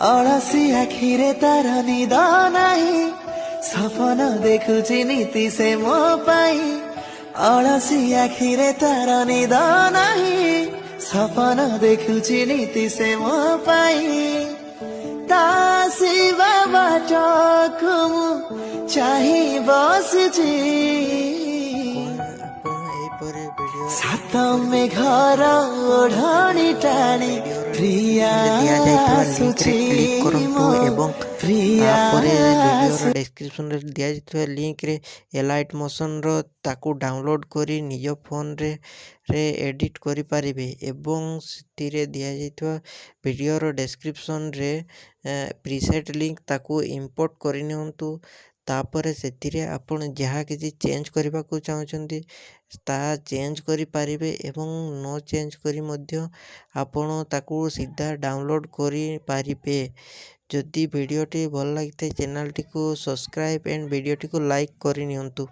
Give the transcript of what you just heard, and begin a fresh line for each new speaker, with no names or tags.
ଅଳସି ଆଖିରେ ତାର ନିଦ ନାହିଁ, ସପନ ଦେଖୁଛି ନୀତି ସେ ମୋ ପାଇଁ। ଅଳସି ଆଖିରେ ତାର ନିଦ ନାହିଁ, ସପନ ଦେଖୁଛି ନୀତି ସେ ମୋ ପାଇଁ। ତା ଆସିବା ବାଟକୁ ମୁଁ ଚାହିଁ ବସିଛି,
ଏହିପରି ଭିଡ଼ିଓ
ସାତ ମେଘର ଓଢ଼ଣି ଟାଣି ପ୍ରିୟା
ଦିଆଯାଇଥିବା ଲିଙ୍କରେ
ଆସୁଛି
କ୍ଲିକ୍ କରନ୍ତୁ
ମୋ
ଏବଂ
ପ୍ରିୟା
ତାପରେ ଭିଡ଼ିଓର ଡେସ୍କ୍ରିପସନରେ ଦିଆଯାଇଥିବା ଲିଙ୍କରେ ଏଲାଇଟ୍ ମୋସନର ତାକୁ ଡାଉନଲୋଡ଼୍ କରି ନିଜ ଫୋନରେ ଏଡ଼ିଟ୍ କରିପାରିବେ। ଏବଂ ସେଥିରେ ଦିଆଯାଇଥିବା ଭିଡ଼ିଓର ଡେସ୍କ୍ରିପସନରେ ପ୍ରିସେଟ୍ ଲିଙ୍କ ତାକୁ ଇମ୍ପୋର୍ଟ କରିନିଅନ୍ତୁ। ତାପରେ ସେଥିରେ ଆପଣ ଯାହା କିଛି ଚେଞ୍ଜ କରିବାକୁ ଚାହୁଁଛନ୍ତି ତାହା ଚେଞ୍ଜ କରିପାରିବେ ଏବଂ ନ ଚେଞ୍ଜ କରି ମଧ୍ୟ ଆପଣ ତାକୁ ସିଧା ଡାଉନଲୋଡ଼୍ କରିପାରିବେ। ଯଦି ଭିଡ଼ିଓଟି ଭଲ ଲାଗିଥାଏ ଚ୍ୟାନେଲଟିକୁ ସବସ୍କ୍ରାଇବ୍ ଏଣ୍ଡ ଭିଡ଼ିଓଟିକୁ ଲାଇକ୍ କରିନିଅନ୍ତୁ।